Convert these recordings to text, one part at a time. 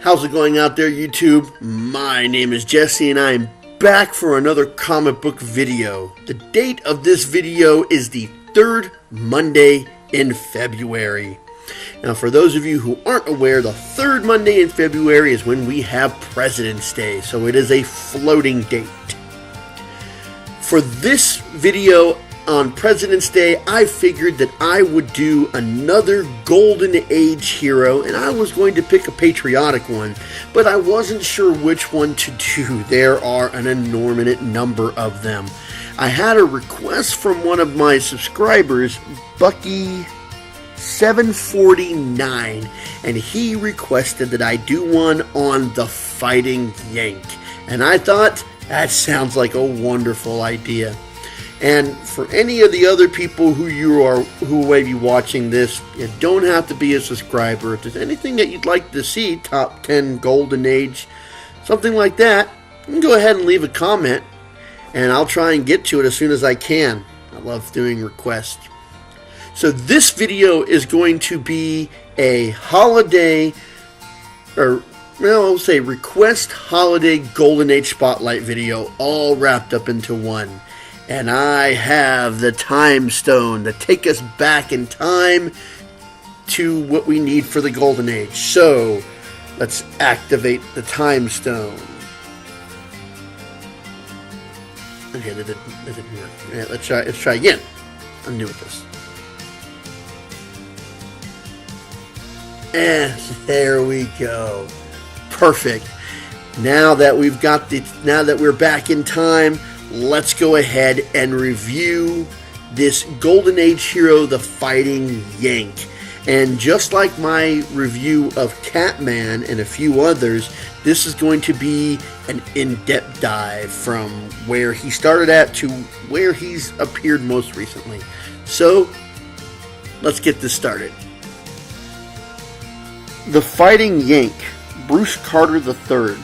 How's it going out there, YouTube? My name is Jesse and I'm back for another comic book video. The date of this video is the third Monday in February. Now, for those of you who aren't aware, the third Monday in February is when we have President's Day, so it is a floating date. For this video on President's Day, I figured that I would do another Golden Age hero, and I was going to pick a patriotic one, but I wasn't sure which one to do. There are an inordinate number of them. I had a request from one of my subscribers, Bucky749, and he requested that I do one on the Fighting Yank, and I thought, that sounds like a wonderful idea. And for any of the other people who may be watching this, you don't have to be a subscriber. If there's anything that you'd like to see, top 10 Golden Age, something like that, you can go ahead and leave a comment, and I'll try and get to it as soon as I can. I love doing requests. So this video is going to be a holiday, or well, I'll say request holiday Golden Age spotlight video, all wrapped up into one. And I have the time stone to take us back in time to what we need for the Golden Age. So, let's activate the time stone. Okay, that didn't work. Yeah, let's try again. I'm new with this. And there we go. Perfect. Now that we're back in time, let's go ahead and review this Golden Age hero, the Fighting Yank. And just like my review of Catman and a few others, this is going to be an in-depth dive from where he started at to where he's appeared most recently. So, let's get this started. The Fighting Yank, Bruce Carter III,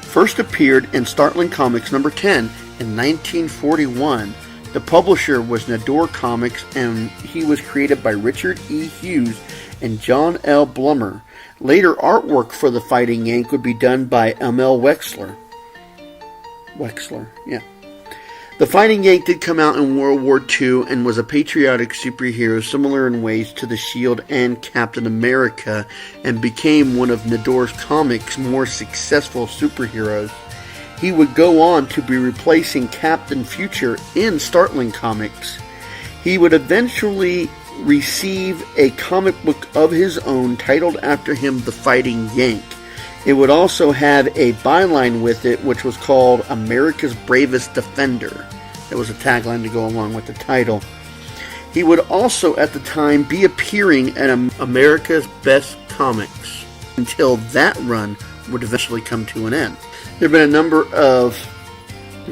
first appeared in Startling Comics number 10 in 1941. The publisher was Nador Comics, and he was created by Richard E. Hughes and John L. Blummer. Later artwork for the Fighting Yank would be done by Emil Wexler. The Fighting Yank did come out in World War II and was a patriotic superhero similar in ways to the Shield and Captain America, and became one of Nador's comics' more successful superheroes. He would go on to be replacing Captain Future in Startling Comics. He would eventually receive a comic book of his own titled after him, The Fighting Yank. It would also have a byline with it, which was called America's Bravest Defender. It was a tagline to go along with the title. He would also, at the time, be appearing in America's Best Comics, until that run would eventually come to an end. There have been a number of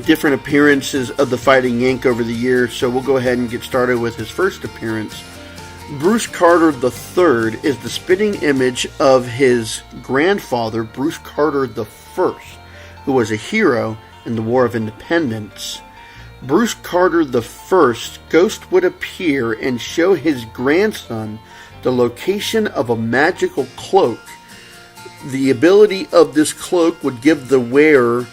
different appearances of the Fighting Yank over the years, so we'll go ahead and get started with his first appearance. Bruce Carter III is the spitting image of his grandfather, Bruce Carter I, who was a hero in the War of Independence. Bruce Carter I, Ghost would appear and show his grandson the location of a magical cloak. The ability of this cloak would give the wearer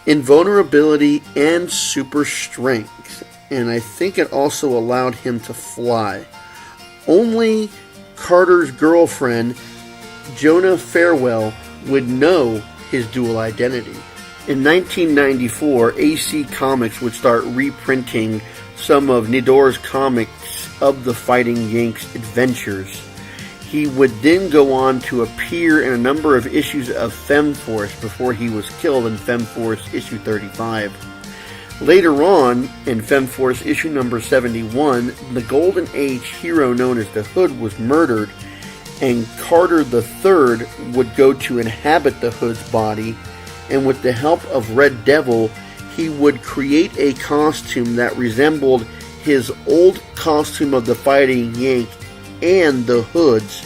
invulnerability and super strength, and I think it also allowed him to fly. Only Carter's girlfriend, Jonah Farewell, would know his dual identity. In 1994, AC Comics would start reprinting some of Nador's comics of the Fighting Yank's adventures. He would then go on to appear in a number of issues of Femforce before he was killed in Femforce issue 35. Later on, in Femforce issue number 71, the Golden Age hero known as the Hood was murdered, and Carter III would go to inhabit the Hood's body, and with the help of Red Devil, he would create a costume that resembled his old costume of the Fighting Yank and the Hood's,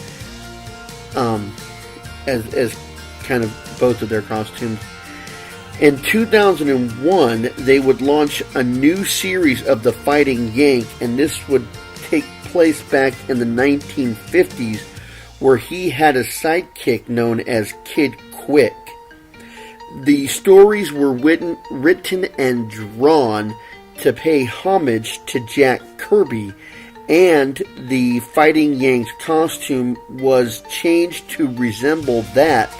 as kind of both of their costumes. In 2001, they would launch a new series of the Fighting Yank, and this would take place back in the 1950s, where he had a sidekick known as Kid Quick. The stories were written and drawn to pay homage to Jack Kirby, and the Fighting Yank's costume was changed to resemble that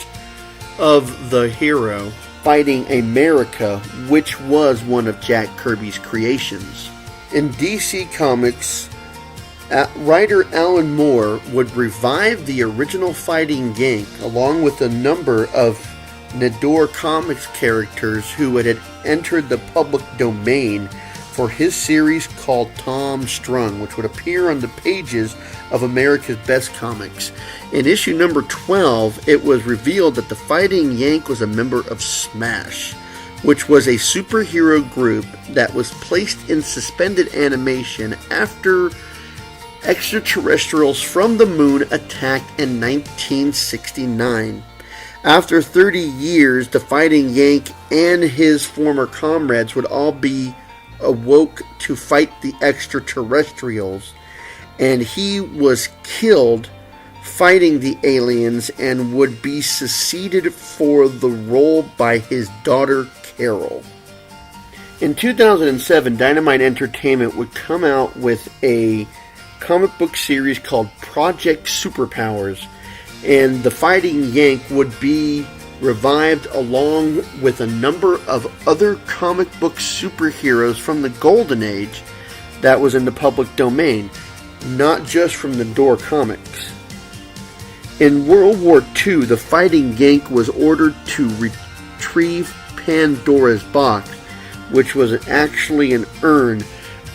of the hero Fighting America, which was one of Jack Kirby's creations. In DC Comics, writer Alan Moore would revive the original Fighting Yank along with a number of Nador Comics characters who had entered the public domain for his series called Tom Strung, which would appear on the pages of America's Best Comics. In issue number 12, it was revealed that the Fighting Yank was a member of Smash, which was a superhero group that was placed in suspended animation after extraterrestrials from the moon attacked in 1969. After 30 years, the Fighting Yank and his former comrades would all be awoke to fight the extraterrestrials, and he was killed fighting the aliens and would be succeeded for the role by his daughter Carol. In 2007, Dynamite Entertainment would come out with a comic book series called Project Superpowers, and the Fighting Yank would be revived along with a number of other comic book superheroes from the Golden Age that was in the public domain, not just from the Nador Comics. In World War II, the Fighting Yank was ordered to retrieve Pandora's box, which was actually an urn.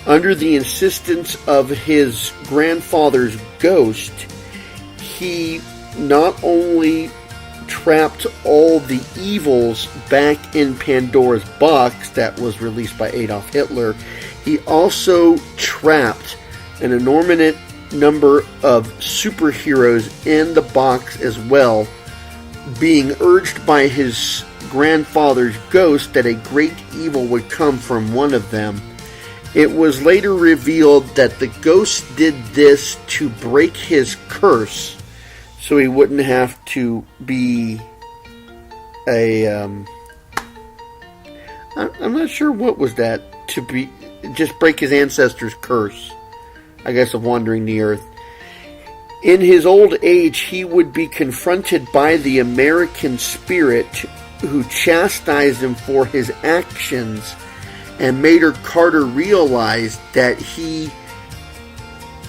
Under the insistence of his grandfather's ghost, he not only trapped all the evils back in Pandora's box that was released by Adolf Hitler, he also trapped an enormous number of superheroes in the box as well, being urged by his grandfather's ghost that a great evil would come from one of them. It was later revealed that the ghost did this to break his curse, so he wouldn't have to be I'm not sure what was that, to be just break his ancestors' curse, I guess, of wandering the earth. In his old age, he would be confronted by the American spirit, who chastised him for his actions and made Carter realize that he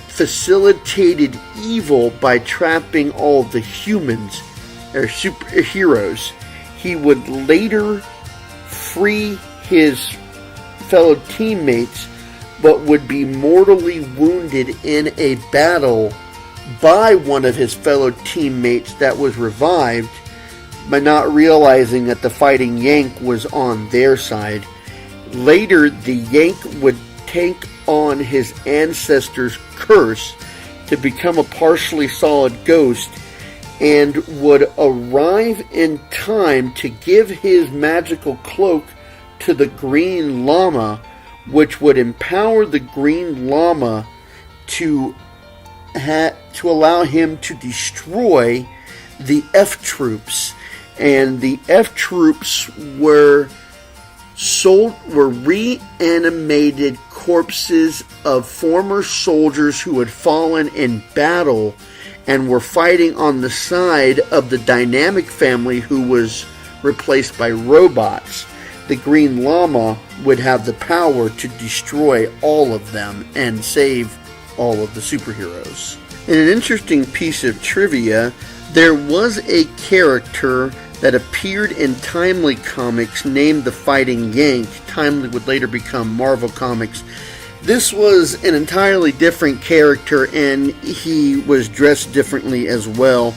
facilitated evil by trapping all the humans, or superheroes. He would later free his fellow teammates, but would be mortally wounded in a battle by one of his fellow teammates that was revived, by not realizing that the Fighting Yank was on their side. Later, the Yank would take on his ancestors' curse to become a partially solid ghost, and would arrive in time to give his magical cloak to the Green Llama, which would empower the Green Llama to allow him to destroy the F-Troops. And the F-Troops were reanimated corpses of former soldiers who had fallen in battle and were fighting on the side of the Dynamic family, who was replaced by robots. The Green Llama would have the power to destroy all of them and save all of the superheroes. In an interesting piece of trivia, there was a character that appeared in Timely Comics named the Fighting Yank. Timely would later become Marvel Comics. This was an entirely different character, and he was dressed differently as well.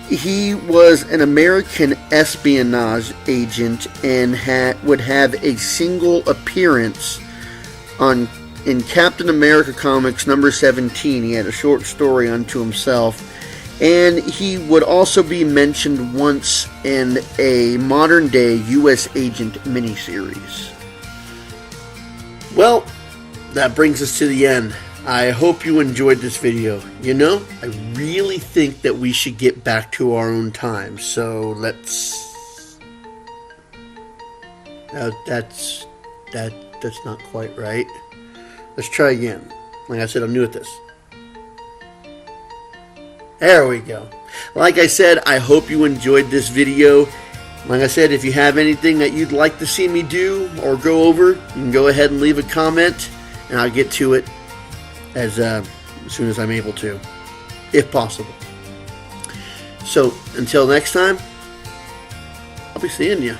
He was an American espionage agent and would have a single appearance in Captain America Comics number 17. He had a short story unto himself. And he would also be mentioned once in a modern-day U.S. Agent miniseries. Well, that brings us to the end. I hope you enjoyed this video. You know, I really think that we should get back to our own time. So let's... that's not quite right. Let's try again. Like I said, I'm new at this. There we go. Like I said, I hope you enjoyed this video. Like I said, if you have anything that you'd like to see me do or go over, you can go ahead and leave a comment, and I'll get to it as soon as I'm able to, if possible. So, until next time, I'll be seeing you.